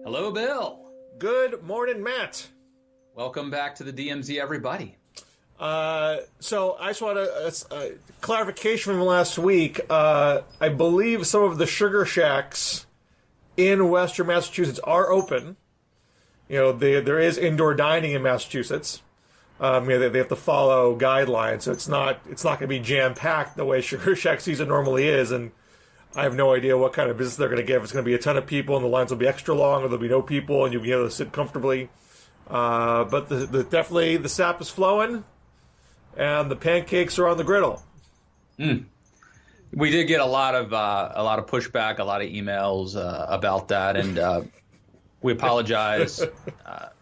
Hello, Bill. Good morning, Matt. Welcome back to the DMZ, everybody. So I just want a clarification from last week. I believe some of the sugar shacks in Western Massachusetts are open. You know, there is indoor dining in Massachusetts. They have to follow guidelines, so it's not going to be jam packed the way sugar shack season normally is. And I have no idea what kind of business they're going to get. If it's going to be a ton of people and the lines will be extra long, or there'll be no people and you'll be able to sit comfortably. But definitely the sap is flowing, and the pancakes are on the griddle. We did get a lot of pushback, a lot of emails about that, and we apologize.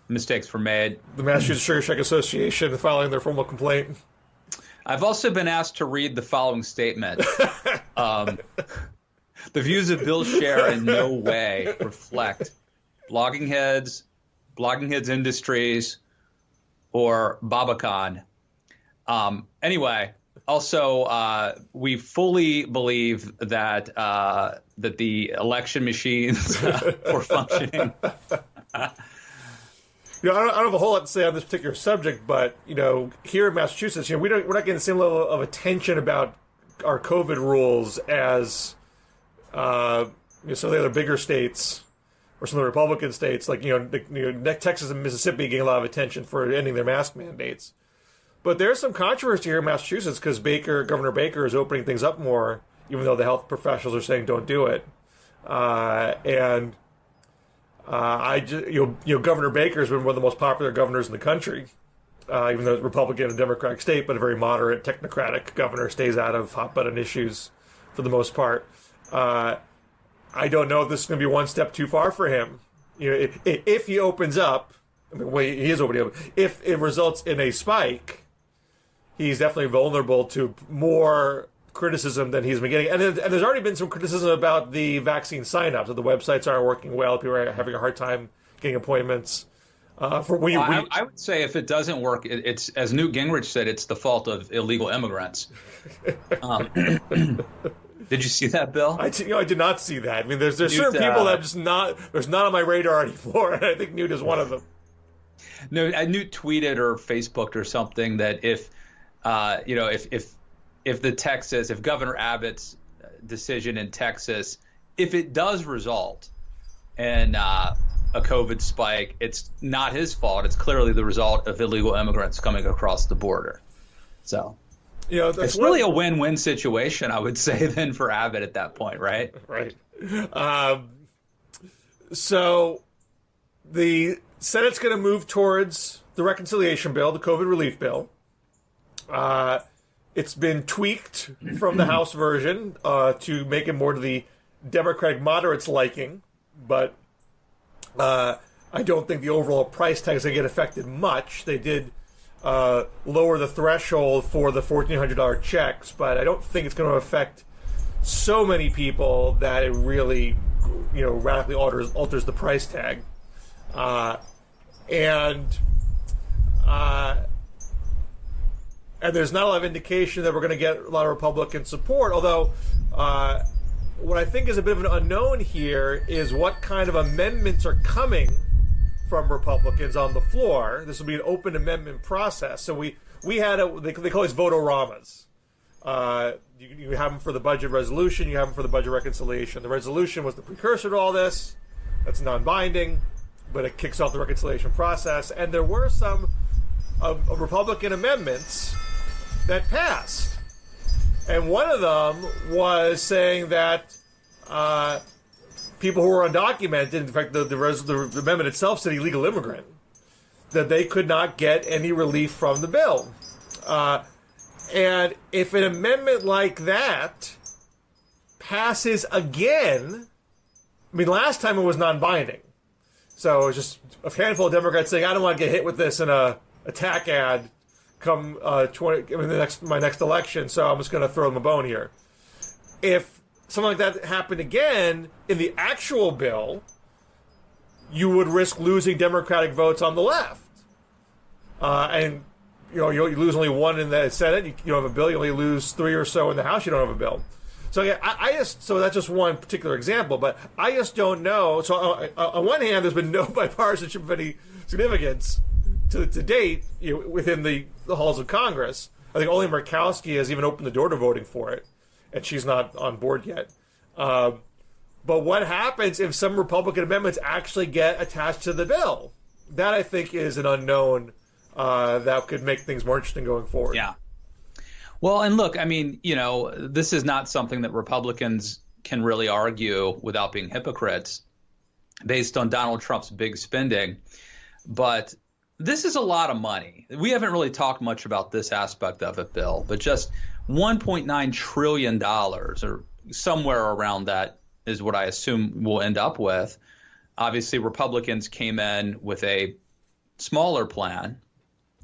Mistakes were made. The Massachusetts Sugar Shack Association filing their formal complaint. I've also been asked to read the following statement. The views of Bill Scher in no way reflect Blogging Heads Industries, or Babacan. Anyway, also, we fully believe that that the election machines were functioning. I don't have a whole lot to say on this particular subject, but here in Massachusetts, we're not getting the same level of attention about our COVID rules as some of the other bigger states or some of the Republican states, like Texas and Mississippi, getting a lot of attention for ending their mask mandates. But there's some controversy here in Massachusetts because Governor Baker is opening things up more, even though the health professionals are saying don't do it. Governor Baker has been one of the most popular governors in the country, even though it's a Republican and Democratic state, but a very moderate, technocratic governor, stays out of hot-button issues for the most part. I don't know if this is going to be one step too far for him. If he opens up, he is already open. If it results in a spike, he's definitely vulnerable to more criticism than he's been getting. And there's already been some criticism about the vaccine sign-ups, that the websites aren't working well, people are having a hard time getting appointments. I would say if it doesn't work, it's, as Newt Gingrich said, it's the fault of illegal immigrants. Did you see that, Bill? I did not see that. I mean, there's certain people that just not on my radar anymore, and I think Newt is one of them. No, Newt tweeted or Facebooked or something that if Governor Abbott's decision in Texas, if it does result in a COVID spike, it's not his fault. It's clearly the result of illegal immigrants coming across the border. So. It's really a win-win situation, I would say, then for Abbott at that point, right? Right. So the Senate's going to move towards the reconciliation bill, the COVID relief bill. It's been tweaked from the House version to make it more to the Democratic moderates' liking, but I don't think the overall price tag is going to get affected much. They did lower the threshold for the $1,400 checks, but I don't think it's going to affect so many people that it really, radically alters the price tag. And there's not a lot of indication that we're going to get a lot of Republican support, although what I think is a bit of an unknown here is what kind of amendments are coming from Republicans on the floor. This will be an open amendment process. So we had they call these votoramas. You have them for the budget resolution, you have them for the budget reconciliation. The resolution was the precursor to all this. That's non-binding, but it kicks off the reconciliation process. And there were some Republican amendments that passed. And one of them was saying that people who were undocumented, in fact, the amendment itself said illegal immigrant, that they could not get any relief from the bill. And if an amendment like that passes again, I mean, last time it was non-binding. So it was just a handful of Democrats saying, I don't want to get hit with this in a attack ad come my next election, so I'm just going to throw them a bone here. If something like that happened again in the actual bill, you would risk losing Democratic votes on the left. And you lose only one in the Senate. You don't have a bill. You only lose 3 or so in the House. You don't have a bill. So yeah, I just so that's just one particular example, but I just don't know. So on one hand, there's been no bipartisanship of any significance to date, within the halls of Congress. I think only Murkowski has even opened the door to voting for it, and she's not on board yet. But what happens if some Republican amendments actually get attached to the bill? That, I think, is an unknown that could make things more interesting going forward. Yeah. Well, and look, I mean, this is not something that Republicans can really argue without being hypocrites based on Donald Trump's big spending. But this is a lot of money. We haven't really talked much about this aspect of it, Bill, but just $1.9 trillion or somewhere around that is what I assume we'll end up with. Obviously, Republicans came in with a smaller plan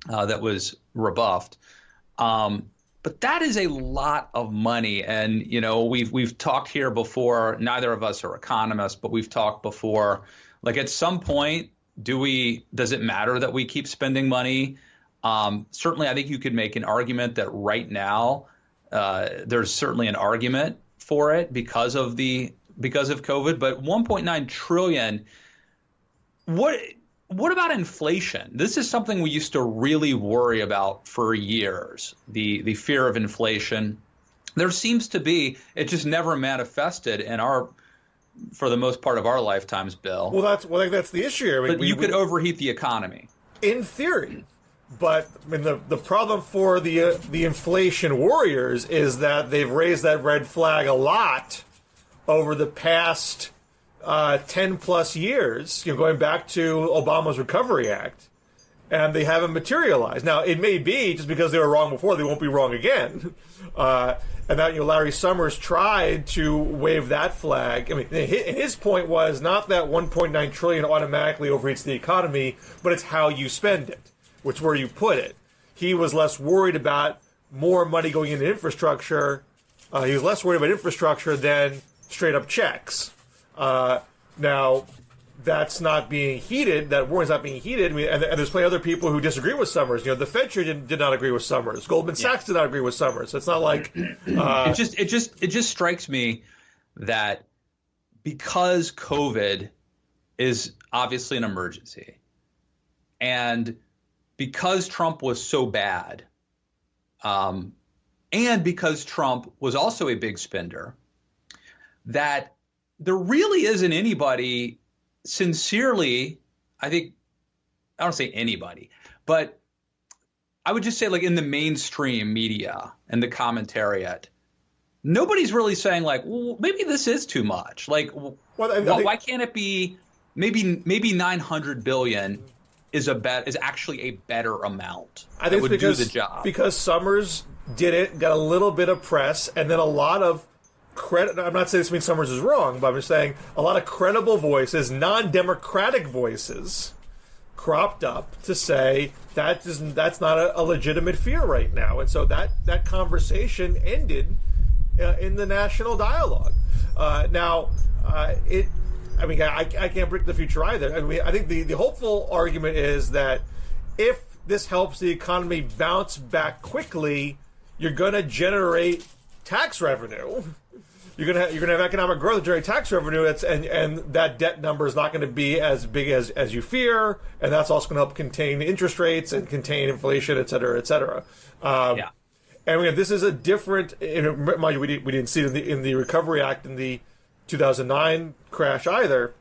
that was rebuffed. But that is a lot of money. And, we've talked here before. Neither of us are economists, but we've talked before. Like, at some point, does it matter that we keep spending money? Certainly, I think you could make an argument that right now there's certainly an argument for it because of COVID. But 1.9 trillion. What about inflation? This is something we used to really worry about for years, the fear of inflation. There seems to be, it just never manifested for the most part of our lifetimes, Bill. Well, that's the issue here. But you could overheat the economy. In theory. But I mean, the problem for the inflation warriors is that they've raised that red flag a lot over the past 10 plus years, going back to Obama's Recovery Act, and they haven't materialized. Now, it may be just because they were wrong before, they won't be wrong again. And that, Larry Summers tried to wave that flag. I mean, his point was not that 1.9 trillion automatically overheats the economy, but it's how you spend it, which is where you put it. He was less worried about more money going into infrastructure. He was less worried about infrastructure than straight up checks. Now, that's not being heeded. That war's not being heeded. I mean, and there's plenty of other people who disagree with Summers. The Fed Chair did not agree with Summers. Goldman Sachs did not agree with Summers. So it's not like it just strikes me that because COVID is obviously an emergency, and because Trump was so bad, and because Trump was also a big spender, that there really isn't anybody sincerely, I don't say anybody, but I would just say, like, in the mainstream media and the commentariat, nobody's really saying, like, well, maybe this is too much. Like, why can't it be maybe 900 billion is actually a better amount that would do the job? Because Summers did it, got a little bit of press, and then a lot of credit. I'm not saying this means Summers is wrong, but I'm just saying a lot of credible voices, non-democratic voices, cropped up to say that's not a legitimate fear right now, and so that conversation ended in the national dialogue. I can't predict the future either. I mean, I think the hopeful argument is that if this helps the economy bounce back quickly, you're going to generate tax revenue. You're gonna have economic growth, generate tax revenue, and that debt number is not going to be as big as you fear, and that's also going to help contain interest rates and contain inflation, et cetera, et cetera. And again, this is a different. Mind you, we didn't see it in the Recovery Act in the 2009 crash either,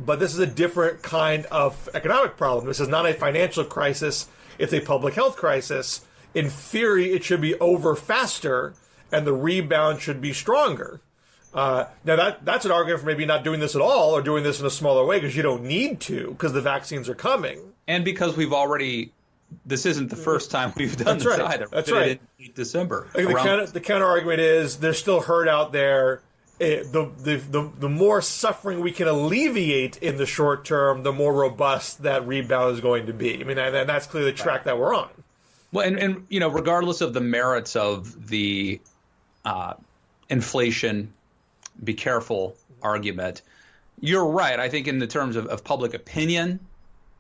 but this is a different kind of economic problem. This is not a financial crisis; it's a public health crisis. In theory, it should be over faster, and the rebound should be stronger. Now, that's an argument for maybe not doing this at all or doing this in a smaller way because you don't need to because the vaccines are coming. And because this isn't the first time we've done this either. That's right. In December. The counter argument is there's still hurt out there. The more suffering we can alleviate in the short term, the more robust that rebound is going to be. I mean, and that's clearly the track that we're on. Well, and regardless of the merits of the inflation, be careful argument, you're right. I think in the terms of public opinion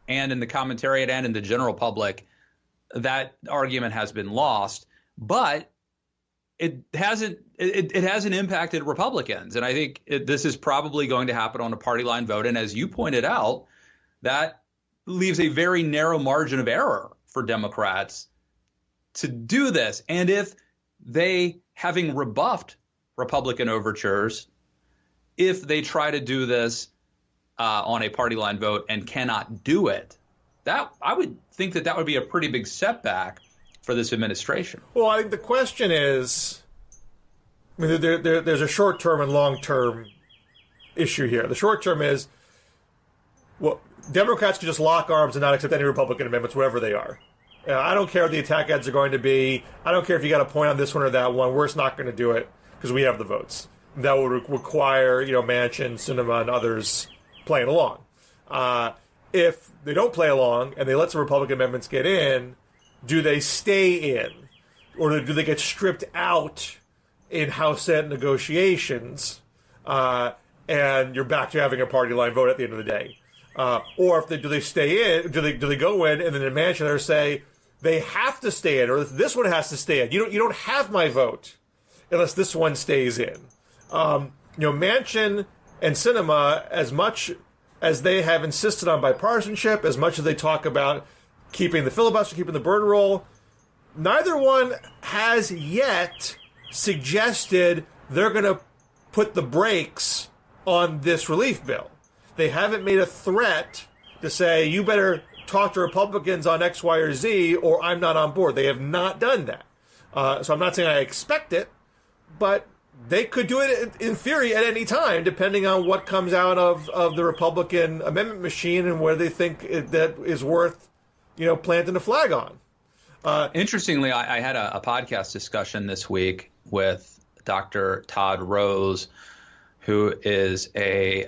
and in the commentariat and in the general public, that argument has been lost. But it hasn't impacted Republicans. And I think this is probably going to happen on a party line vote. And as you pointed out, that leaves a very narrow margin of error for Democrats to do this. And if they, having rebuffed Republican overtures, if they try to do this on a party line vote and cannot do it, that I would think that would be a pretty big setback for this administration. Well, I think the question is, I mean, there's a short-term and long-term issue here. The short-term is, well, Democrats can just lock arms and not accept any Republican amendments, wherever they are. I don't care what the attack ads are going to be. I don't care if you got a point on this one or that one. We're just not going to do it because we have the votes. That would require, Manchin, Sinema, and others playing along. If they don't play along and they let some Republican amendments get in, do they stay in? Or do they get stripped out in House Senate negotiations? And you're back to having a party line vote at the end of the day. Or do they stay in? Do they go in and then the Manchin say they have to stay in, or this one has to stay in? You don't have my vote unless this one stays in. Manchin and Sinema, as much as they have insisted on bipartisanship, as much as they talk about keeping the filibuster, keeping the burden roll, neither one has yet suggested they're going to put the brakes on this relief bill. They haven't made a threat to say, you better talk to Republicans on X, Y, or Z, or I'm not on board. They have not done that. So I'm not saying I expect it, but they could do it in theory at any time, depending on what comes out of the Republican amendment machine and where they think that is worth, planting a flag on. Interestingly, I had a podcast discussion this week with Dr. Todd Rose, who is a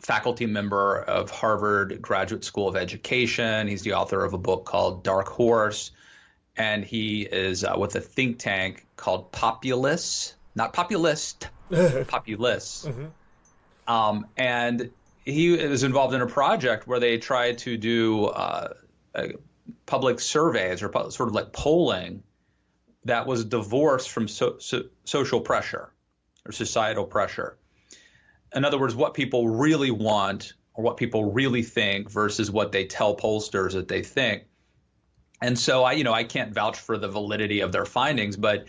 faculty member of Harvard Graduate School of Education. He's the author of a book called Dark Horse, and he is with a think tank called Populist, not Populist, Populist. Mm-hmm. And he was involved in a project where they tried to do public surveys or sort of like polling that was divorced from social pressure or societal pressure. In other words, what people really want or what people really think versus what they tell pollsters that they think. And so I can't vouch for the validity of their findings, but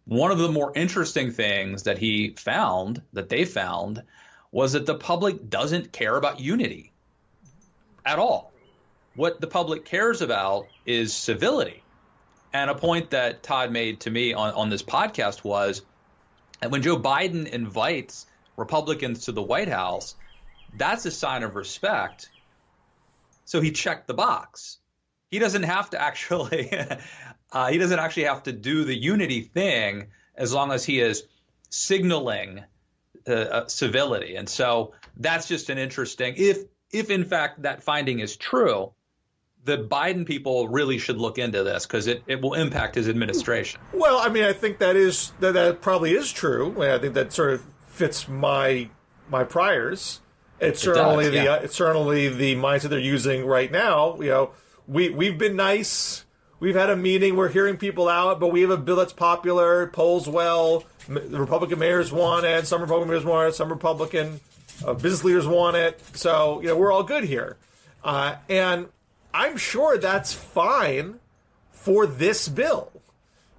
one of the more interesting things that they found, was that the public doesn't care about unity at all. What the public cares about is civility. And a point that Todd made to me on this podcast was that when Joe Biden invites Republicans to the White House, that's a sign of respect. So he checked the box. He doesn't have to actually have to do the unity thing as long as he is signaling civility. And so that's just an interesting, if in fact that finding is true, the Biden people really should look into this because it will impact his administration. Well, I mean, I think that probably is true. I think that sort of fits my priors. It's certainly the mindset they're using right now. We've been nice. We've had a meeting. We're hearing people out, but we have a bill that's popular, polls well. The Republican mayors want it. Some Republican mayors want it. Some Republican business leaders want it. So we're all good here, and I'm sure that's fine for this bill.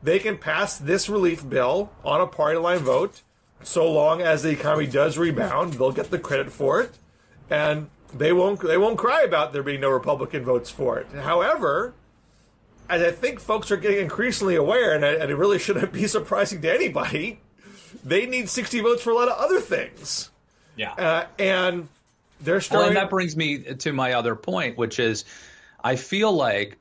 They can pass this relief bill on a party line vote. So long as the economy does rebound, they'll get the credit for it, and they won't cry about there being no Republican votes for it. However, as I think folks are getting increasingly aware, and it really shouldn't be surprising to anybody, they need 60 votes for a lot of other things. Yeah, and they're starting. Well, and that brings me to my other point, which is, I feel like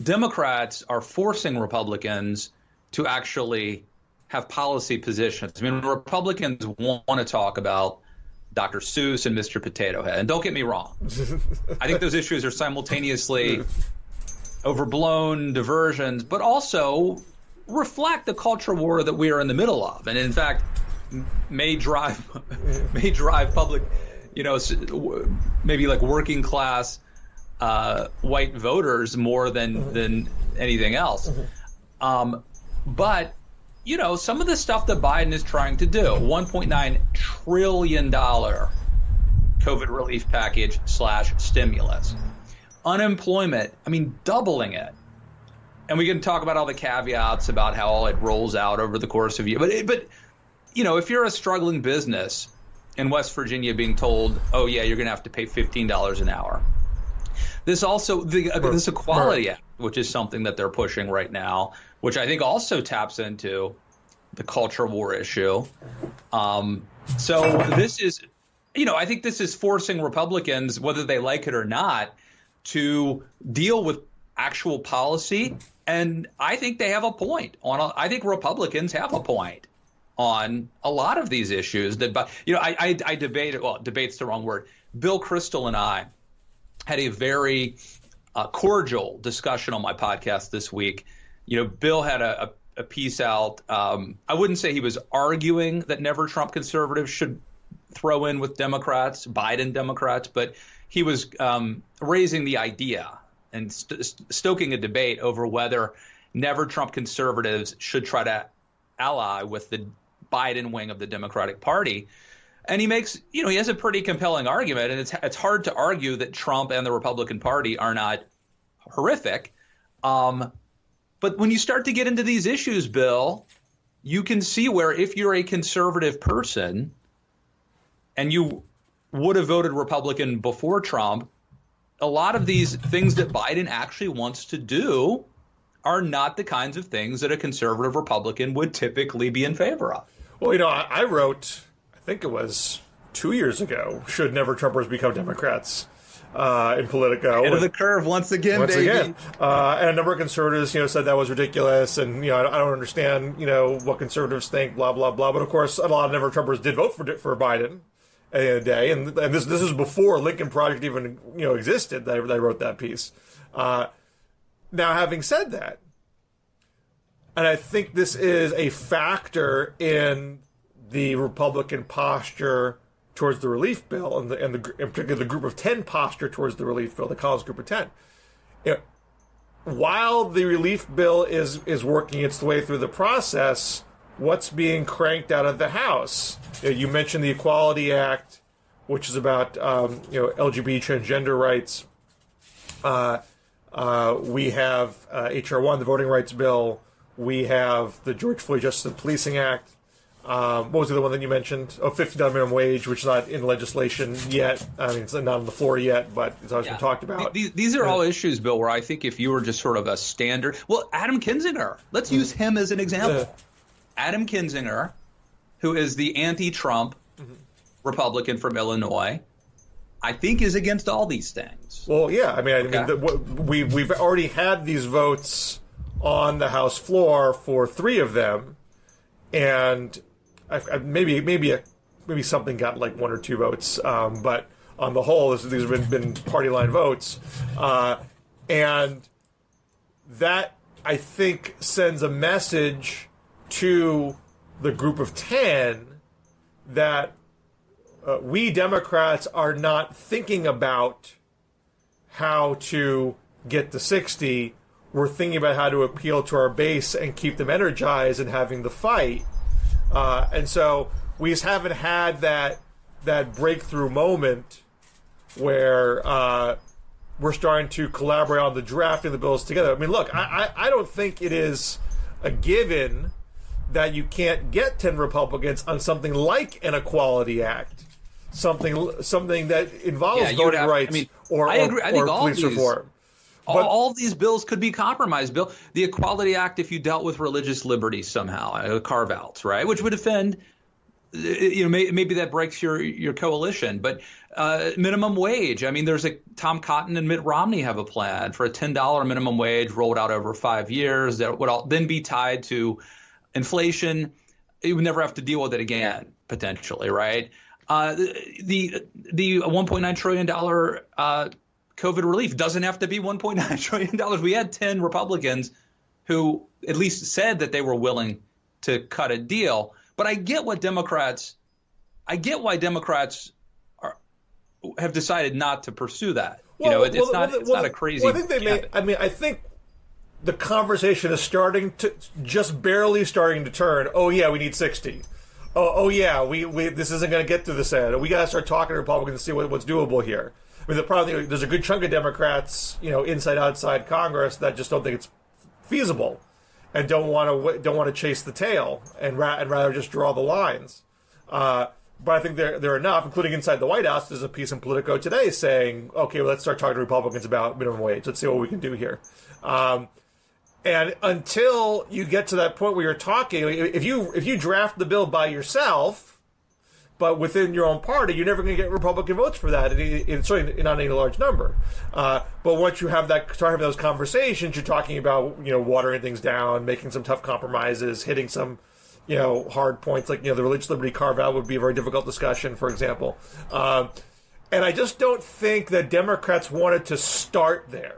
Democrats are forcing Republicans to actually have policy positions. I mean, Republicans want to talk about Dr. Seuss and Mr. Potato Head. And don't get me wrong. I think those issues are simultaneously overblown diversions, but also reflect the culture war that we are in the middle of. And in fact, may drive public, maybe like working class white voters more than anything else. But, some of the stuff that Biden is trying to do, $1.9 trillion COVID relief package / stimulus, unemployment, doubling it. And we can talk about all the caveats about how all it rolls out over the course of a year. But if you're a struggling business in West Virginia being told, oh, yeah, you're going to have to pay $15 an hour. This also, this Equality Act, which is something that they're pushing right now, which I think also taps into the culture war issue. So this is, I think this is forcing Republicans, whether they like it or not, to deal with actual policy. And I think they have a point I think Republicans have a point on a lot of these issues that, I debated, debate's the wrong word. Bill Kristol and I had a very cordial discussion on my podcast this week. Bill had a piece out. I wouldn't say he was arguing that never Trump conservatives should throw in with Democrats, Biden Democrats, but he was raising the idea and stoking a debate over whether never Trump conservatives should try to ally with the Biden wing of the Democratic Party. And he makes, he has a pretty compelling argument, and it's hard to argue that Trump and the Republican Party are not horrific. But when you start to get into these issues, Bill, you can see where if you're a conservative person and you would have voted Republican before Trump, a lot of these things that Biden actually wants to do are not the kinds of things that a conservative Republican would typically be in favor of. Well, I wrote, I think it was 2 years ago, should never Trumpers become Democrats in Politico. Ahead of the curve once again, baby. And a number of conservatives, said that was ridiculous, and I don't understand, what conservatives think, blah blah blah. But of course, a lot of never Trumpers did vote for Biden at the end of the day, and this is before Lincoln Project even existed. That I wrote that piece. Now, having said that, and I think this is a factor in the Republican posture towards the relief bill, and particularly the Group of 10 posture towards the relief bill, the Collins Group of 10. While the relief bill is working its way through the process, what's being cranked out of the House? You mentioned the Equality Act, which is about LGBT transgender rights. We have H.R. 1, the Voting Rights Bill. We have the George Floyd Justice and Policing Act. What was the other one that you mentioned? Oh, $50 minimum wage, which is not in legislation yet. It's not on the floor yet, but it's always been talked about. These are all issues, Bill, where I think if you were just sort of a standard... Well, Adam Kinzinger. Let's use him as an example. Adam Kinzinger, who is the anti-Trump Republican from Illinois, I think is against all these things. Well, yeah. We've already had these votes on the House floor for 3 of them, and maybe something got like 1 or 2 votes, but on the whole, these have been party line votes, and that I think sends a message to the Group of 10 that we Democrats are not thinking about how to get to 60. We're thinking about how to appeal to our base and keep them energized and having the fight. And so we just haven't had that breakthrough moment where we're starting to collaborate on the drafting of the bills together. Look, I don't think it is a given that you can't get 10 Republicans on something like an Equality Act, something that involves voting rights or police reform. All of these bills could be compromised, Bill. The Equality Act, if you dealt with religious liberties somehow, carve-outs, right, which would offend, maybe that breaks your coalition. But minimum wage, there's Tom Cotton and Mitt Romney have a plan for a $10 minimum wage rolled out over 5 years that would then be tied to inflation. You would never have to deal with it again, potentially, right? The $1.9 trillion COVID relief doesn't have to be $1.9 trillion. We had 10 Republicans who at least said that they were willing to cut a deal. But I get why Democrats have decided not to pursue that. It's not a crazy. Well, I think they may. I think the conversation is just barely starting to turn. Oh yeah, we need 60. Oh yeah, we this isn't going to get through the Senate. We got to start talking to Republicans and see what's doable here. I mean, the problem, there's a good chunk of Democrats, inside outside Congress that just don't think it's feasible, and don't want to chase the tail, and rather just draw the lines. But I think there are enough, including inside the White House. There's a piece in Politico today saying, okay, well, let's start talking to Republicans about minimum wage. Let's see what we can do here. And until you get to that point where you're talking, if you draft the bill by yourself, but within your own party, you're never going to get Republican votes for that, certainly not in any large number. But once you start having those conversations, you're talking about watering things down, making some tough compromises, hitting some hard points, like the religious liberty carve out would be a very difficult discussion, for example. And I just don't think that Democrats wanted to start there.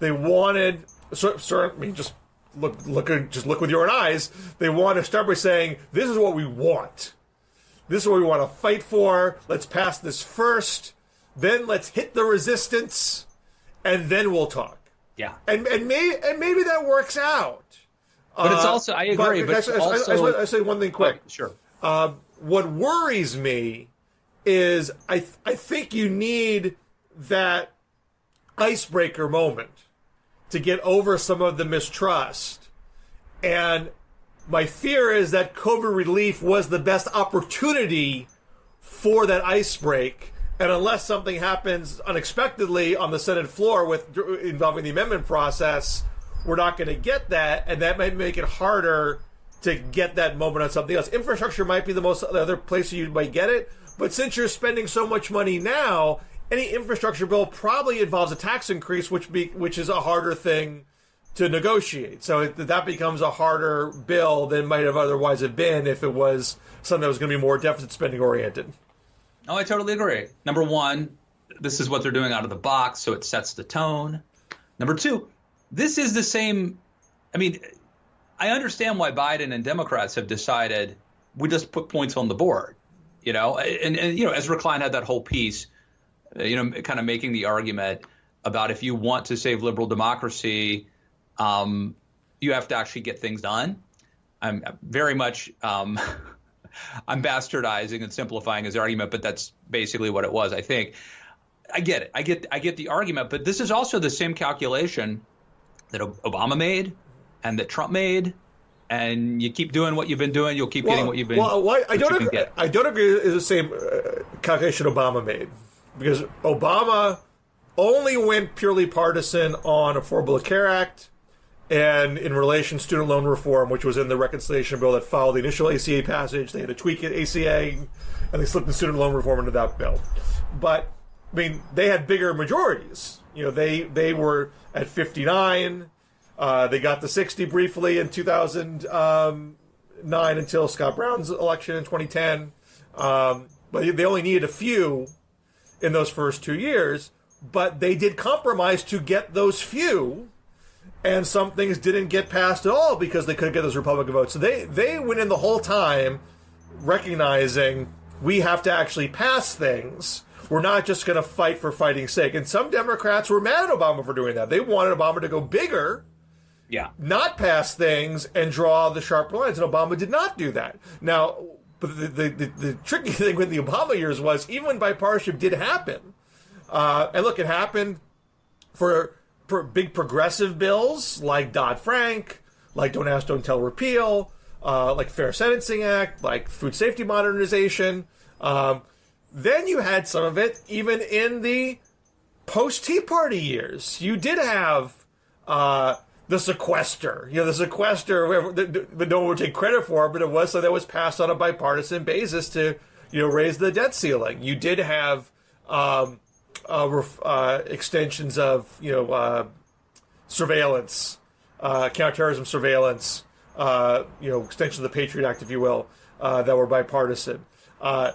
They wanted, just look with your own eyes. They want to start by saying, "This is what we want. This is what we want to fight for. Let's pass this first. Then let's hit the resistance, and then we'll talk." Yeah, and maybe that works out. But it's also, I agree. But I say one thing quick. Sure. What worries me is I think you need that icebreaker moment to get over some of the mistrust. And my fear is that COVID relief was the best opportunity for that ice break. And unless something happens unexpectedly on the Senate floor involving the amendment process, we're not going to get that. And that might make it harder to get that moment on something else. Infrastructure might be the other place you might get it. But since you're spending so much money now, any infrastructure bill probably involves a tax increase, which is a harder thing to negotiate. So that becomes a harder bill than might have otherwise have been if it was something that was going to be more deficit spending oriented. Oh, I totally agree. Number one, this is what they're doing out of the box, so it sets the tone. Number two, this is the same. I mean, I understand why Biden and Democrats have decided we just put points on the board, and Ezra Klein had that whole piece, kind of making the argument about if you want to save liberal democracy, you have to actually get things done. I'm very much I'm bastardizing and simplifying his argument, but that's basically what it was. I think I get it. I get the argument, but this is also the same calculation that Obama made and that Trump made. And you keep doing what you've been doing, you'll keep getting what you've been. I don't agree. It's the same calculation Obama made, because Obama only went purely partisan on Affordable Care Act and in relation to student loan reform, which was in the reconciliation bill that followed the initial ACA passage. They had to tweak it, ACA, and they slipped the student loan reform into that bill. But I mean, they had bigger majorities. They were at 59. They got to 60 briefly in 2009 until Scott Brown's election in 2010. But they only needed a few in those first 2 years. But they did compromise to get those few. And some things didn't get passed at all because they couldn't get those Republican votes. So they went in the whole time recognizing we have to actually pass things. We're not just going to fight for fighting's sake. And some Democrats were mad at Obama for doing that. They wanted Obama to go bigger. Yeah. Not pass things and draw the sharp lines, and Obama did not do that. Now, but the tricky thing with the Obama years was even when bipartisanship did happen, and look, it happened for big progressive bills like Dodd-Frank, like Don't Ask, Don't Tell repeal, like Fair Sentencing Act, like food safety modernization. Then you had some of it even in the post-Tea Party years. You did have the sequester, that no one would take credit for, but it was something that was passed on a bipartisan basis to, raise the debt ceiling. You did have extensions of, surveillance, counterterrorism surveillance, extensions of the Patriot Act, if you will, that were bipartisan. Forgive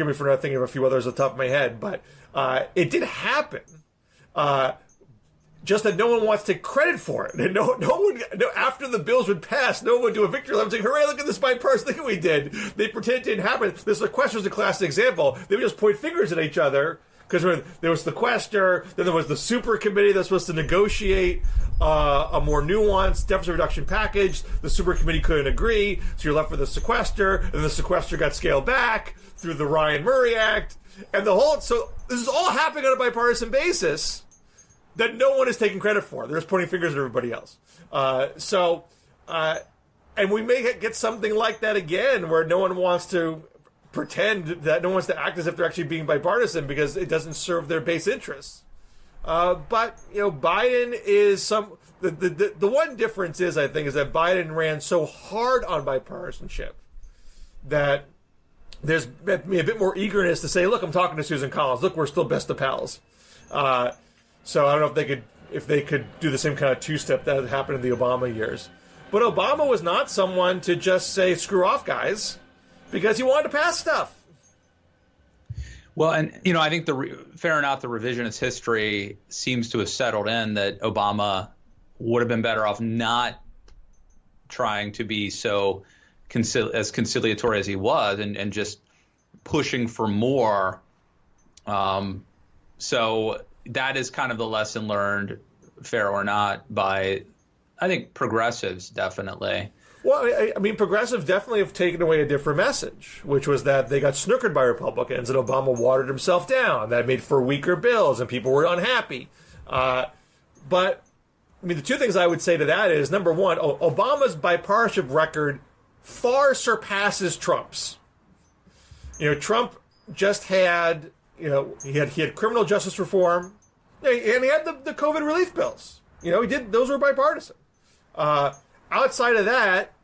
me for not thinking of a few others off the top of my head, but it did happen. Just that no one wants to take credit for it. And no one, after the bills would pass, no one would do a victory lap saying, hooray, look at this bipartisan thing we did. They pretend it didn't happen. This question was a classic example. They would just point fingers at each other, Because there was the sequester, then there was the super committee that's supposed to negotiate a more nuanced deficit reduction package. The super committee couldn't agree, so you're left with the sequester, and the sequester got scaled back through the Ryan-Murray Act, and so this is all happening on a bipartisan basis that no one is taking credit for. They're just pointing fingers at everybody else. And we may get something like that again, where no one wants to pretend that no one wants to act as if they're actually being bipartisan because it doesn't serve their base interests. But Biden is the one difference is, I think, is that Biden ran so hard on bipartisanship that there's a bit more eagerness to say, look, I'm talking to Susan Collins. Look, we're still best of pals. So I don't know if they could do the same kind of two-step that happened in the Obama years. But Obama was not someone to just say, screw off, guys, because he wanted to pass stuff. Well, and, I think fair enough, the revisionist history seems to have settled in that Obama would have been better off not trying to be so as conciliatory as he was and just pushing for more. So that is kind of the lesson learned, fair or not, by, I think, progressives, definitely. Well, I mean, progressives definitely have taken away a different message, which was that they got snookered by Republicans and Obama watered himself down. That made for weaker bills and people were unhappy. But, I mean, the two things I would say to that is, number one, Obama's bipartisanship record far surpasses Trump's. Trump just had, he had criminal justice reform, and he had the COVID relief bills. Those were bipartisan. Outside of that,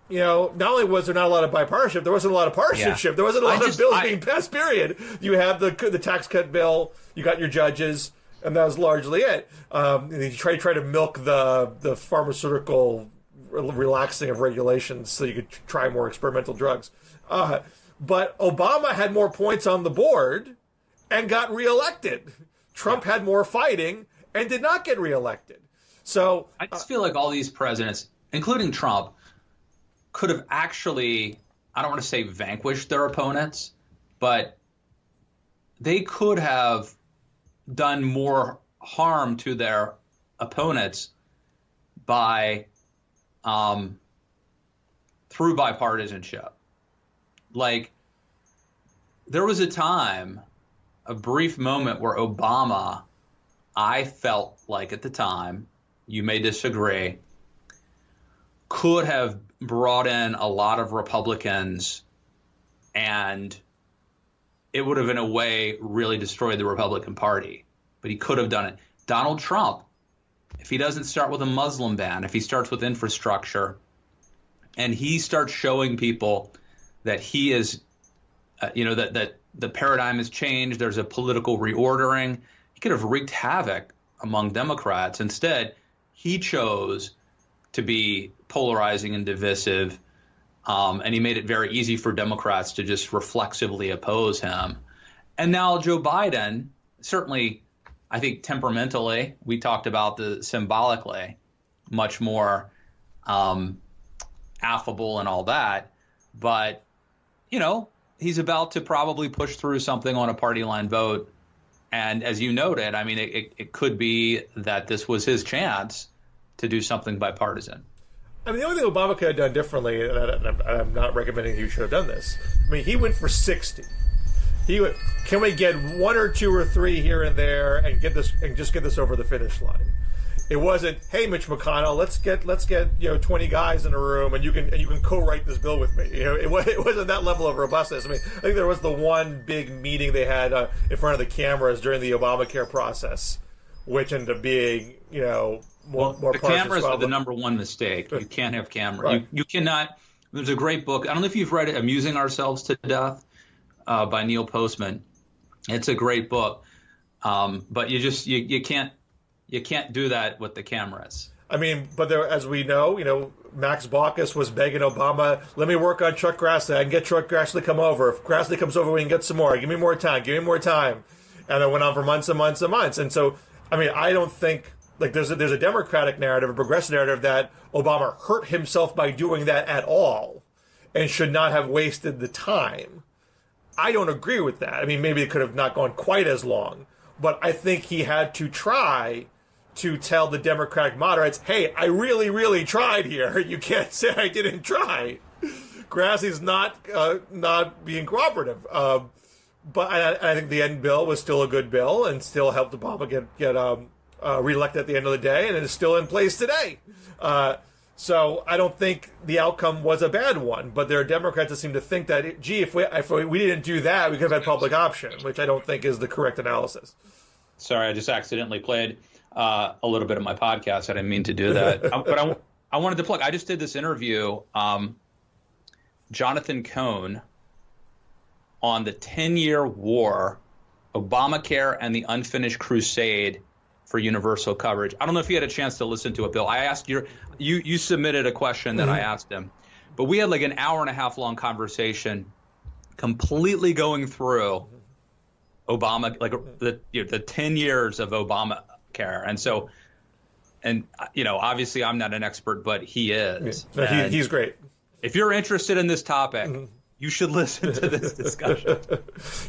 not only was there not a lot of bipartisanship, there wasn't a lot of partisanship. Yeah. There wasn't a lot of bills being passed, period. You have the tax cut bill, you got your judges, and that was largely it. You try to milk the pharmaceutical relaxing of regulations so you could try more experimental drugs. But Obama had more points on the board and got reelected. Trump had more fighting and did not get reelected. So I just feel like all these presidents, including Trump, could have actually, I don't want to say vanquished their opponents, but they could have done more harm to their opponents by through bipartisanship. Like, there was a time, a brief moment, where Obama, I felt like at the time, you may disagree, could have brought in a lot of Republicans, and it would have, in a way, really destroyed the Republican Party. But he could have done it. Donald Trump, if he doesn't start with a Muslim ban, if he starts with infrastructure, and he starts showing people that he is, that the paradigm has changed, there's a political reordering, he could have wreaked havoc among Democrats. Instead, he chose to be polarizing and divisive, and he made it very easy for Democrats to just reflexively oppose him. And now Joe Biden, certainly, I think temperamentally, we talked about the symbolically, much more affable and all that, but he's about to probably push through something on a party line vote. And as you noted, I mean, it could be that this was his chance to do something bipartisan. I mean, the only thing Obama could have done differently, and I'm not recommending he should have done this, I mean, he went for 60. Can we get one or two or three here and there and just get this over the finish line? It wasn't, hey, Mitch McConnell, let's get 20 guys in a room and you can co-write this bill with me. It wasn't that level of robustness. I mean, I think there was the one big meeting they had in front of the cameras during the Obamacare process, which ended up being more the cameras are the number one mistake. You can't have cameras. Right. You cannot. There's a great book. I don't know if you've read it, Amusing Ourselves to Death, by Neil Postman. It's a great book, but you can't do that with the cameras. I mean, but there, as we know, Max Baucus was begging Obama, let me work on Chuck Grassley. I can get Chuck Grassley to come over. If Grassley comes over, we can get some more. Give me more time. And it went on for months and months and months. And so, I mean, I don't think, like, there's a Democratic narrative, a progressive narrative, that Obama hurt himself by doing that at all and should not have wasted the time. I don't agree with that. I mean, maybe it could have not gone quite as long, but I think he had to try to tell the Democratic moderates, hey, I really, really tried here. You can't say I didn't try. Grassley's not being cooperative. But I think the end bill was still a good bill and still helped Obama get reelected at the end of the day, and it is still in place today. So I don't think the outcome was a bad one, but there are Democrats that seem to think that, gee, if we didn't do that, we could have had public option, which I don't think is the correct analysis. Sorry, I just accidentally played a little bit of my podcast. I didn't mean to do that. But I wanted to plug. I just did this interview, Jonathan Cohen, on the 10-year war, Obamacare and the unfinished crusade for universal coverage. I don't know if you had a chance to listen to it, Bill. I asked you submitted a question that I asked him, but we had like an hour and a half long conversation completely going through Obama, like the 10 years of Obamacare. And so, obviously I'm not an expert, but he is. Yeah. He's great. If you're interested in this topic, you should listen to this discussion.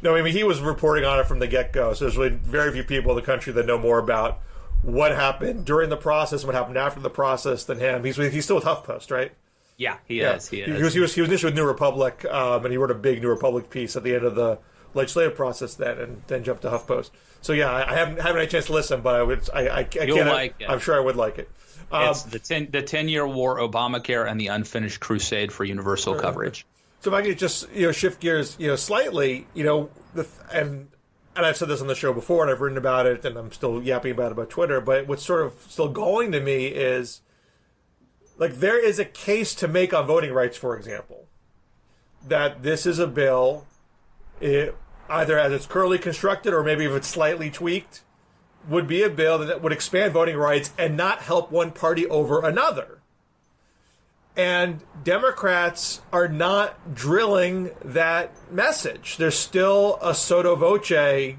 No, I mean, he was reporting on it from the get-go, so there's really very few people in the country that know more about what happened during the process and what happened after the process than him. He's still with HuffPost, right? Yeah, he is. He was initially with New Republic, and he wrote a big New Republic piece at the end of the legislative process and then jumped to HuffPost. So yeah, I haven't had a chance to listen, but I can't. Like it. I'm sure I would like it. It's the 10-year war, Obamacare, and the unfinished crusade for universal coverage. So if I could just shift gears slightly, and I've said this on the show before, and I've written about it, and I'm still yapping about Twitter. But what's sort of still galling to me is, like, there is a case to make on voting rights, for example, that this is a bill, either as it's currently constructed or maybe if it's slightly tweaked, would be a bill that would expand voting rights and not help one party over another. And Democrats are not drilling that message. There's still a sotto voce.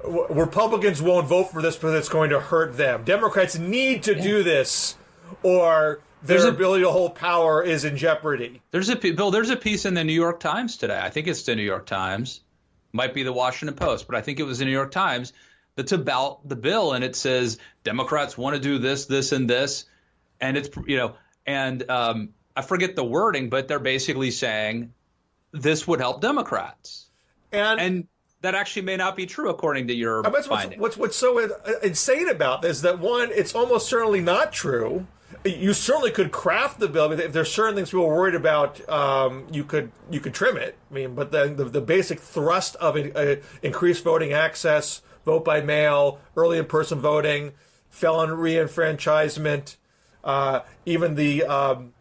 Republicans won't vote for this because it's going to hurt them. Democrats need to do this, or their ability to hold power is in jeopardy. There's a piece in the New York Times today. I think it's the New York Times. Might be the Washington Post, but I think it was the New York Times that's about the bill, and it says Democrats want to do this, this, and this. And it's, I forget the wording, but they're basically saying this would help Democrats. And that actually may not be true, according to your finding. What's so insane about this is that, one, it's almost certainly not true. You certainly could craft the bill. If there's certain things people are worried about, you could trim it. I mean, but the basic thrust of increased voting access, vote by mail, early in-person voting, felon reenfranchisement, even the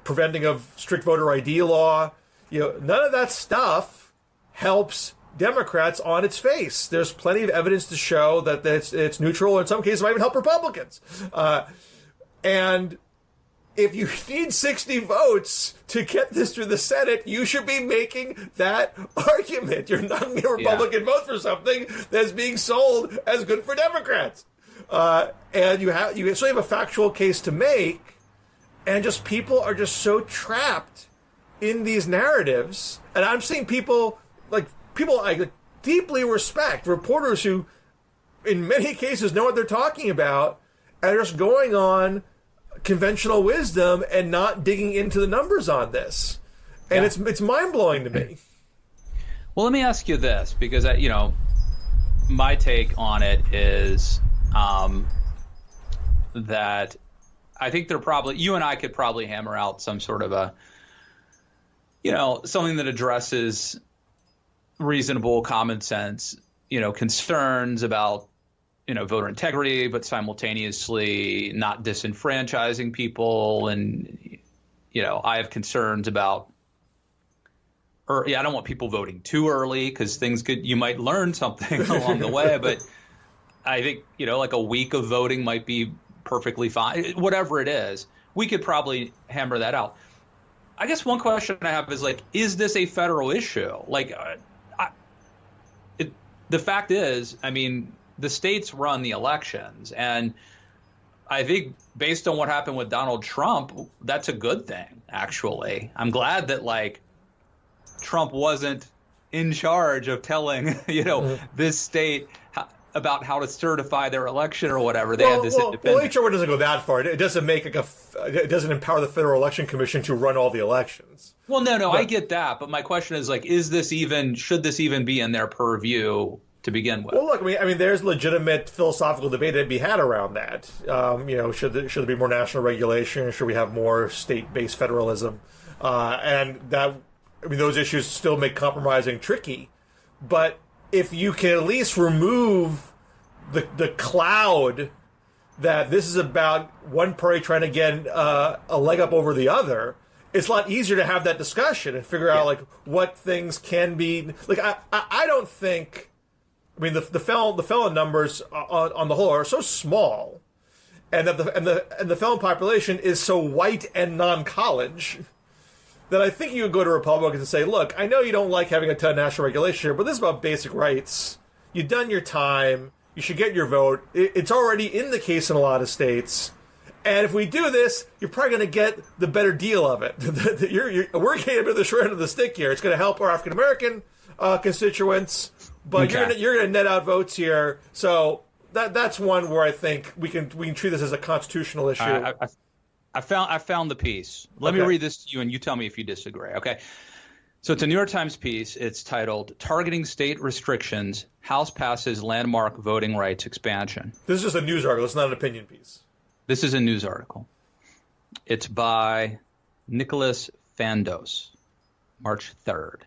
preventing of strict voter ID law, none of that stuff helps Democrats on its face. There's plenty of evidence to show that it's neutral, or in some cases might even help Republicans. And if you need 60 votes to get this through the Senate, you should be making that argument. You're not getting a Republican vote for something that's being sold as good for Democrats. And you actually have a factual case to make, and just people are just so trapped in these narratives. And I'm seeing people I deeply respect, reporters who, in many cases, know what they're talking about, and are just going on conventional wisdom and not digging into the numbers on this. And it's mind-blowing to me. Well, let me ask you this, because my take on it is that I think you and I could probably hammer out some sort of a, something that addresses reasonable common sense, concerns about, voter integrity, but simultaneously not disenfranchising people. And, I have concerns about, I don't want people voting too early, because you might learn something along the way, but I think, like a week of voting might be perfectly fine. Whatever it is, we could probably hammer that out. I guess one question I have is, is this a federal issue? The fact is, the states run the elections, and I think based on what happened with Donald Trump, that's a good thing, actually. I'm glad that, Trump wasn't in charge of telling, this state about how to certify their election or whatever. They had this independent. Well, HR doesn't go that far. It doesn't make it doesn't empower the Federal Election Commission to run all the elections. Well, no, I get that, but my question is should this even be in their purview to begin with? Well, look, I mean, there's legitimate philosophical debate to be had around that. Should there be more national regulation? Should we have more state-based federalism? And that, those issues still make compromising tricky. But if you can at least remove the cloud that this is about one party trying to get a leg up over the other, it's a lot easier to have that discussion and figure out what things can be. I don't think. The felon numbers on the whole are so small, and that the felon population is so white and non-college, that I think you would go to Republicans and say, look, I know you don't like having a ton of national regulation here, but this is about basic rights. You've done your time. You should get your vote. It's already in the case in a lot of states. And if we do this, you're probably going to get the better deal of it. We're getting a bit of the short end of the stick here. It's going to help our African-American constituents, but you're going to net out votes here. So that's one where I think we can treat this as a constitutional issue. I found the piece. Let me read this to you, and you tell me if you disagree. Okay. So it's a New York Times piece. It's titled "Targeting State Restrictions: House Passes Landmark Voting Rights Expansion." This is just a news article. It's not an opinion piece. This is a news article. It's by Nicholas Fandos, March 3rd.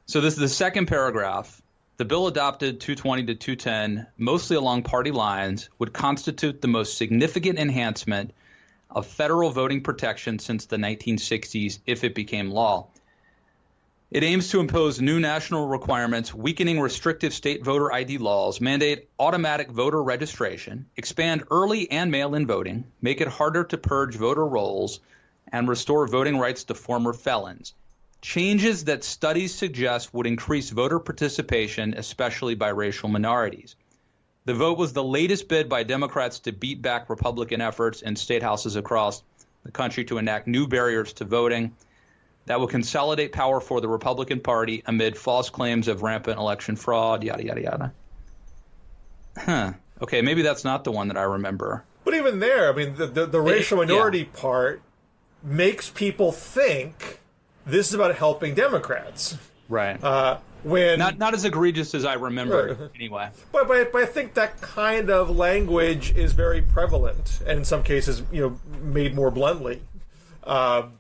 So this is the second paragraph. The bill adopted 220 to 210, mostly along party lines, would constitute the most significant enhancement of federal voting protection since the 1960s if it became law. It aims to impose new national requirements, weakening restrictive state voter ID laws, mandate automatic voter registration, expand early and mail-in voting, make it harder to purge voter rolls, and restore voting rights to former felons. Changes that studies suggest would increase voter participation, especially by racial minorities. The vote was the latest bid by Democrats to beat back Republican efforts in state houses across the country to enact new barriers to voting that will consolidate power for the Republican Party amid false claims of rampant election fraud, yada, yada, yada. Okay, maybe that's not the one that I remember. But even there, the racial minority part makes people think this is about helping Democrats. Right. When not as egregious as I remember, anyway. But I think that kind of language is very prevalent, and in some cases, made more bluntly. Some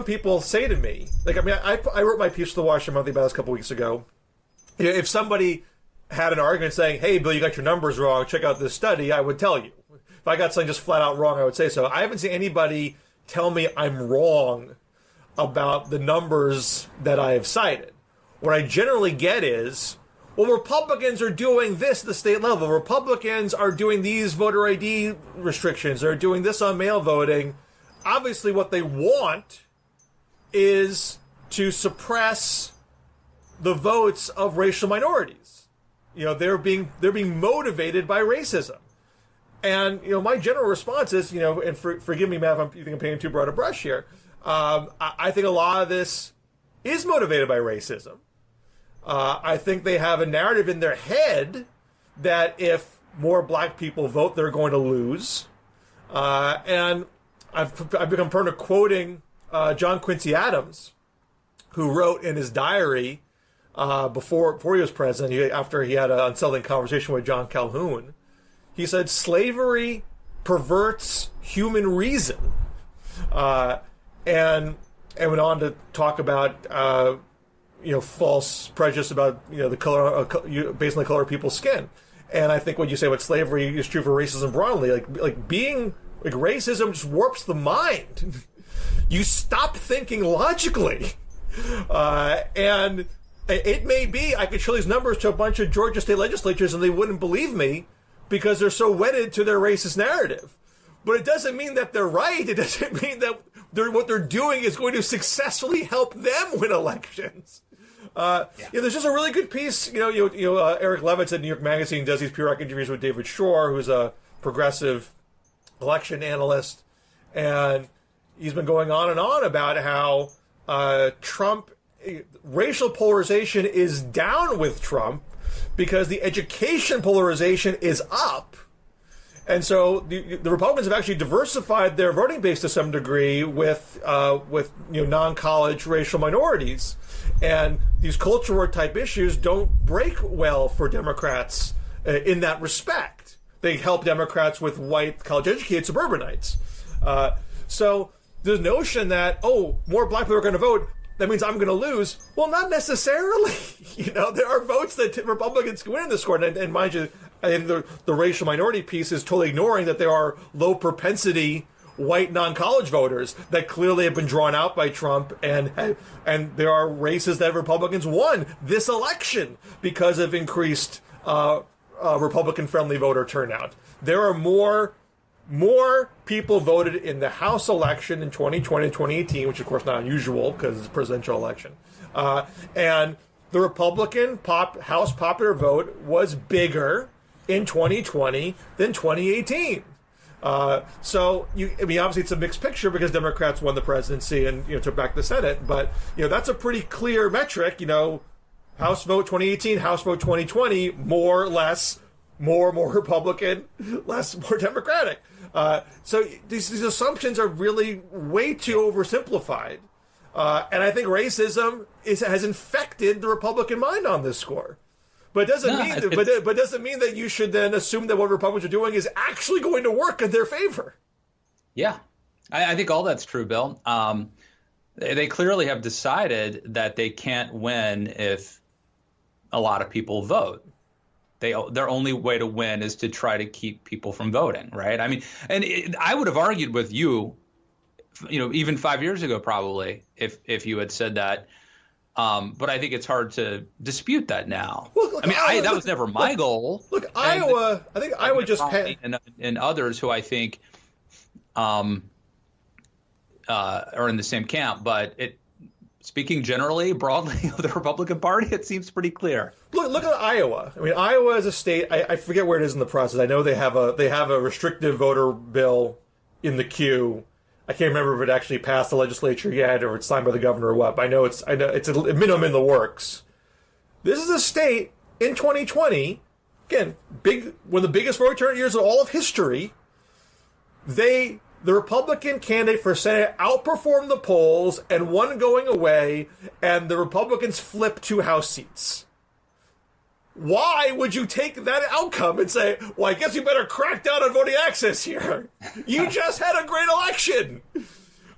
people say to me, I wrote my piece for the Washington Monthly about this a couple weeks ago. If somebody had an argument saying, "Hey, Bill, you got your numbers wrong. Check out this study," I would tell you. If I got something just flat out wrong, I would say so. I haven't seen anybody tell me I'm wrong about the numbers that I have cited. What I generally get is, well, Republicans are doing this at the state level. Republicans are doing these voter ID restrictions. They're doing this on mail voting. Obviously, what they want is to suppress the votes of racial minorities. They're being motivated by racism. And, my general response is, and forgive me, Matt, if you think I'm painting too broad a brush here. I think a lot of this is motivated by racism. I think they have a narrative in their head that if more black people vote, they're going to lose. And I've become prone to quoting John Quincy Adams, who wrote in his diary before he was president, after he had an unsettling conversation with John Calhoun. He said, "Slavery perverts human reason," and went on to talk about false prejudice about the color based on the color of people's skin. And I think what you say about slavery is true for racism broadly. Like racism just warps the mind. You stop thinking logically, and it may be I could show these numbers to a bunch of Georgia state legislatures and they wouldn't believe me, because they're so wedded to their racist narrative. But it doesn't mean that they're right. It doesn't mean that what they're doing is going to successfully help them win elections. There's just a really good piece. Eric Levitz at New York Magazine does these periodic interviews with David Shor, who's a progressive election analyst, and he's been going on and on about how racial polarization is down with Trump because the education polarization is up. And so the Republicans have actually diversified their voting base to some degree with non-college racial minorities. And these culture war type issues don't break well for Democrats in that respect. They help Democrats with white college-educated suburbanites. So the notion that, more black people are going to vote, that means I'm going to lose. Well, not necessarily. There are votes that Republicans can win in this court. And mind you, and the racial minority piece is totally ignoring that there are low propensity white non-college voters that clearly have been drawn out by Trump, and there are races that Republicans won this election because of increased Republican-friendly voter turnout. There are more people voted in the House election in 2020 and 2018, which of course not unusual because it's a presidential election, and the Republican House popular vote was bigger in 2020 than 2018. So obviously it's a mixed picture because Democrats won the presidency and took back the Senate, but that's a pretty clear metric. House vote 2018, House vote 2020, more Republican, more Democratic. So these assumptions are really way too oversimplified, and I think racism has infected the Republican mind on this score. But it doesn't mean that you should then assume that what Republicans are doing is actually going to work in their favor. Yeah, I think all that's true, Bill. They clearly have decided that they can't win if a lot of people vote. Their only way to win is to try to keep people from voting, right? I mean, I would have argued with you, even 5 years ago, probably, if you had said that. But I think it's hard to dispute that now. Look, that was never my goal. Look, Iowa. I think Iowa just and others who I think are in the same camp. But speaking generally, broadly of the Republican Party, it seems pretty clear. Look at Iowa. I mean, Iowa is a state. I forget where it is in the process. I know they have a restrictive voter bill in the queue. I can't remember if it actually passed the legislature yet or it's signed by the governor or what, but I know it's a minimum in the works. This is a state in 2020, again, one of the biggest voter turnout years of all of history. The Republican candidate for Senate outperformed the polls and won going away, and the Republicans flipped 2 House seats. Why would you take that outcome and say, well, I guess you better crack down on voting access here? You just had a great election.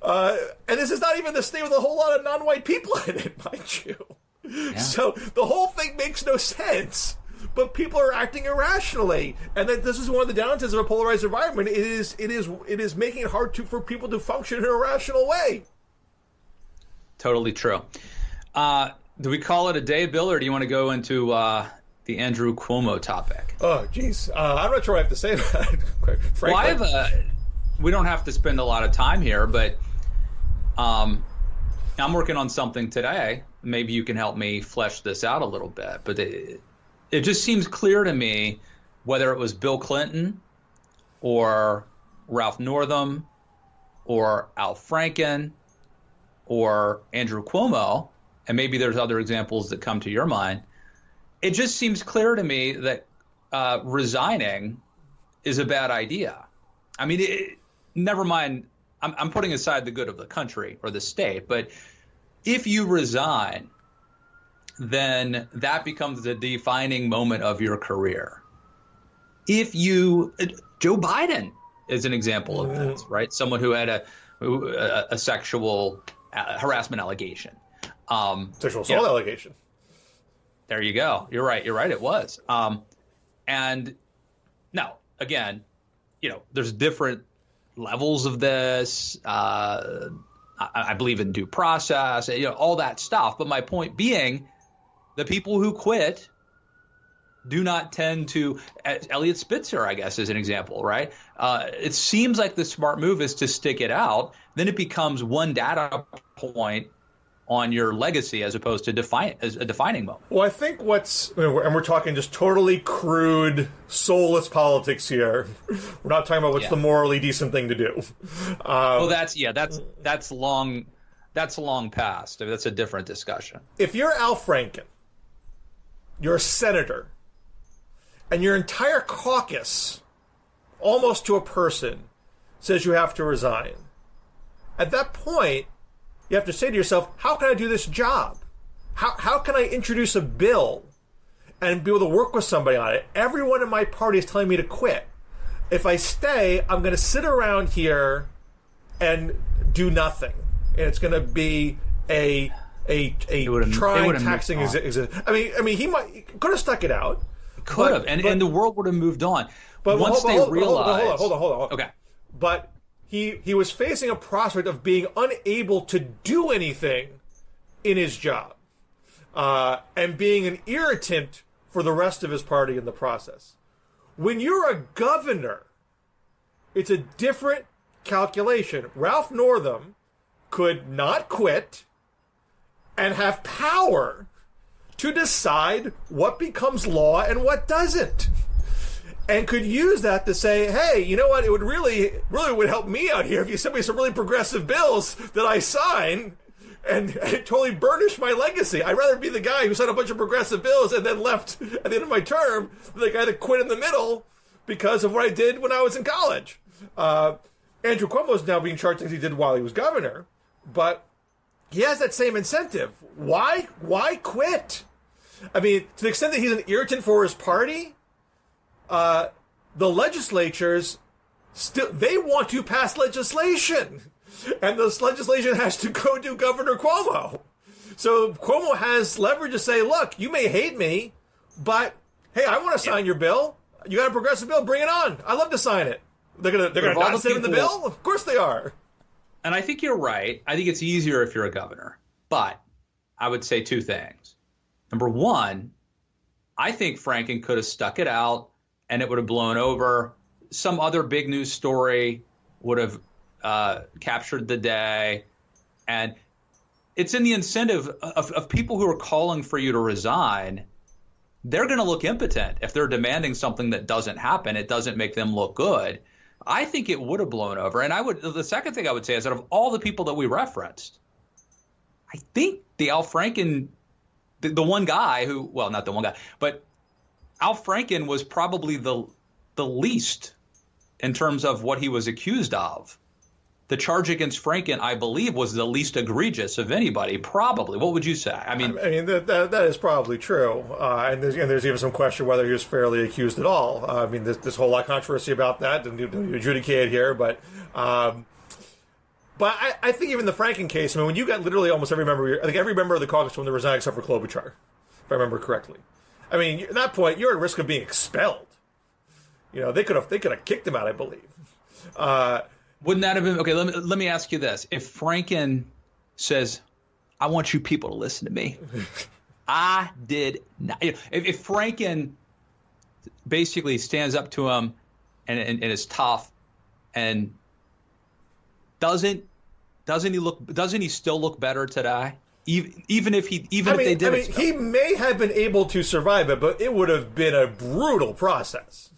And this is not even the state with a whole lot of non-white people in it, mind you. Yeah. So the whole thing makes no sense. But people are acting irrationally. And that this is one of the downsides of a polarized environment. It is making it hard for people to function in a rational way. Totally true. Do we call it a day, Bill, or do you want to go into the Andrew Cuomo topic? Oh, geez. I'm not sure what I have to say about it, quite frankly. Well, we don't have to spend a lot of time here, but I'm working on something today. Maybe you can help me flesh this out a little bit. But it just seems clear to me, whether it was Bill Clinton or Ralph Northam or Al Franken or Andrew Cuomo, and maybe there's other examples that come to your mind, it just seems clear to me that resigning is a bad idea. I mean, never mind, I'm putting aside the good of the country or the state, but if you resign, then that becomes the defining moment of your career. Joe Biden is an example of this, right? Someone who had a sexual harassment allegation. Sexual assault allegation. There you go. You're right. It was. And now, again, there's different levels of this. I believe in due process, all that stuff. But my point being, the people who quit do not tend to, Elliot Spitzer, I guess, is an example, right? It seems like the smart move is to stick it out. Then it becomes one data point on your legacy as opposed to as a defining moment. Well, I think and we're talking just totally crude, soulless politics here. We're not talking about what's the morally decent thing to do. That's long past. I mean, that's a different discussion. If you're Al Franken, you're a senator, and your entire caucus, almost to a person, says you have to resign. At that point, you have to say to yourself, how can I do this job? How can I introduce a bill and be able to work with somebody on it? Everyone in my party is telling me to quit. If I stay, I'm going to sit around here and do nothing. And it's going to be a trying, taxing existence. I mean, he could have stuck it out. Could have, and the world would have moved on. But once they realized... Hold on. Okay. But he was facing a prospect of being unable to do anything in his job, and being an irritant for the rest of his party in the process. When you're a governor, it's a different calculation. Ralph Northam could not quit and have power to decide what becomes law and what doesn't. And could use that to say, hey, you know what? It would really would help me out here if you sent me some really progressive bills that I sign, and it totally burnished my legacy. I'd rather be the guy who signed a bunch of progressive bills and then left at the end of my term than the guy that quit in the middle because of what I did when I was in college. Andrew Cuomo is now being charged things he did while he was governor, but he has that same incentive. Why quit? I mean, to the extent that he's an irritant for his party, the legislatures they want to pass legislation, and this legislation has to go to Governor Cuomo. So Cuomo has leverage to say, look, you may hate me, but hey, I want to sign your bill. You got a progressive bill? Bring it on. I love to sign it. They're gonna not sit in the bill? Of course they are. And I think you're right. I think it's easier if you're a governor. But I would say two things. Number one, I think Franken could have stuck it out and it would have blown over. Some other big news story would have captured the day. And it's in the incentive of people who are calling for you to resign. They're going to look impotent. If they're demanding something that doesn't happen, it doesn't make them look good. I think it would have blown over. And the second thing I would say is that of all the people that we referenced, I think the Al Franken, the one guy who, well, not the one guy, but Al Franken was probably the least in terms of what he was accused of. The charge against Franken, I believe, was the least egregious of anybody, probably. What would you say? I mean, that is probably true. And there's even some question whether he was fairly accused at all. I mean, there's a whole lot of controversy about that, and you adjudicate here. But I think even the Franken case, I mean, when you got literally almost every member of the caucus when they resigned except for Klobuchar, if I remember correctly. I mean, at that point, you're at risk of being expelled. You know, they could have kicked him out, I believe. Wouldn't that have been okay? Let me ask you this: if Franken says, "I want you people to listen to me," I did not. If Franken basically stands up to him and is tough, and doesn't he still look better today? Even if they did, he may have been able to survive it, but it would have been a brutal process.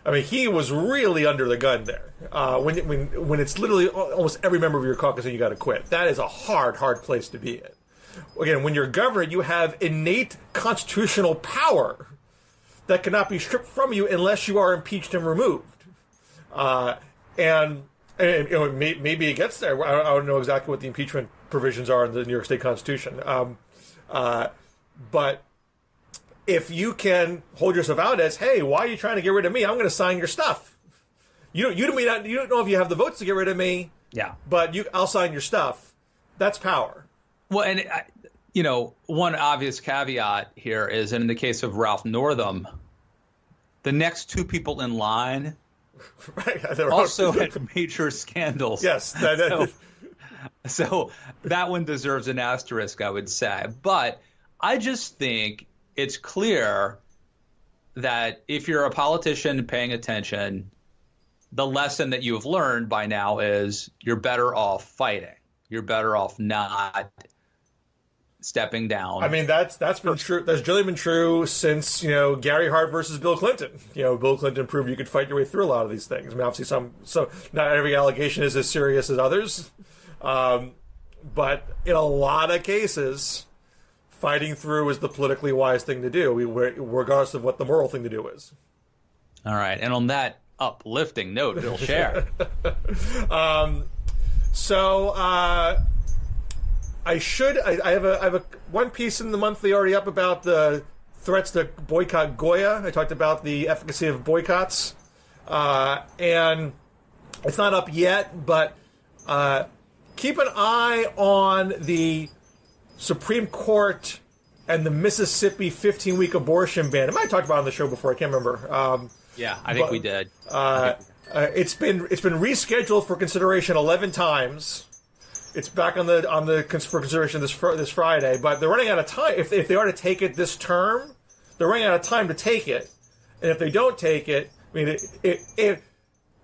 I mean, he was really under the gun there. When it's literally almost every member of your caucus and you got to quit, that is a hard place to be in. Again, when you're governor, you have innate constitutional power that cannot be stripped from you unless you are impeached and removed. And maybe it gets there. I don't know exactly what the impeachment provisions are in the New York State Constitution. But if you can hold yourself out as, hey, why are you trying to get rid of me? I'm going to sign your stuff. You don't know if you have the votes to get rid of me. Yeah. But I'll sign your stuff. That's power. Well, and one obvious caveat here is, and in the case of Ralph Northam, the next two people in line also had major scandals. Yes. So that one deserves an asterisk, I would say. But I just think it's clear that if you're a politician paying attention, the lesson that you have learned by now is you're better off fighting. You're better off not stepping down. I mean, that's been true. That's generally been true since, Gary Hart versus Bill Clinton. Bill Clinton proved you could fight your way through a lot of these things. I mean, obviously not every allegation is as serious as others. But in a lot of cases, fighting through is the politically wise thing to do, regardless of what the moral thing to do is. All right. And on that uplifting note, Bill Scher. I have one piece in the monthly already up about the threats to boycott Goya. I talked about the efficacy of boycotts. And it's not up yet, but keep an eye on the Supreme Court and the Mississippi 15-week abortion ban. I might have talked about it on the show before. I can't remember. I think we did. It's been rescheduled for consideration 11 times. It's back for consideration this Friday, but they're running out of time. If they are to take it this term, they're running out of time to take it. And if they don't take it, I mean,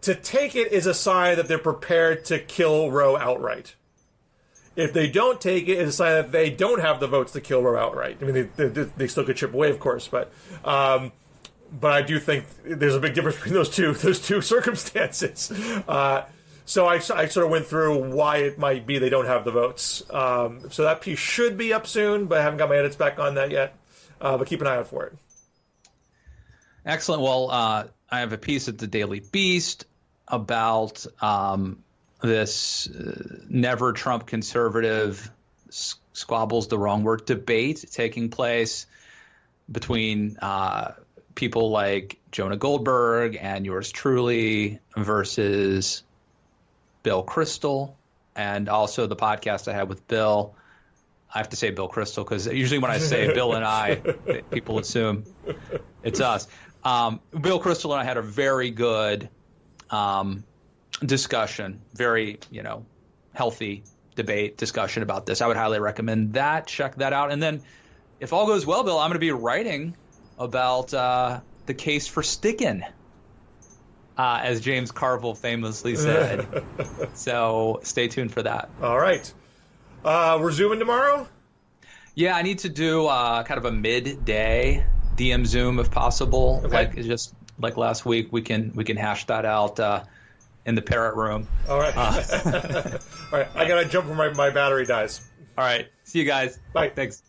to take it is a sign that they're prepared to kill Roe outright. If they don't take it, it's a sign that they don't have the votes to kill Roe outright. I mean, they still could chip away, of course, but I do think there's a big difference between those two circumstances. So I sort of went through why it might be they don't have the votes. So that piece should be up soon, but I haven't got my edits back on that yet. But keep an eye out for it. Excellent. Well, I have a piece at the Daily Beast about this never Trump conservative squabbles the wrong word debate taking place between people like Jonah Goldberg and yours truly versus Bill Kristol, and also the podcast I had with Bill. I have to say Bill Kristol because usually when I say Bill and I, people assume it's us. Bill Kristol and I had a very good discussion, very healthy debate discussion about this. I would highly recommend that. Check that out. And then if all goes well, Bill, I'm going to be writing about the case for stickin'. As James Carville famously said. So stay tuned for that. All right. We're zooming tomorrow? Yeah, I need to do kind of a midday DM Zoom if possible. Okay. Like last week, we can hash that out in the parrot room. All right. All right. I got to jump when my battery dies. All right. See you guys. Bye. Thanks.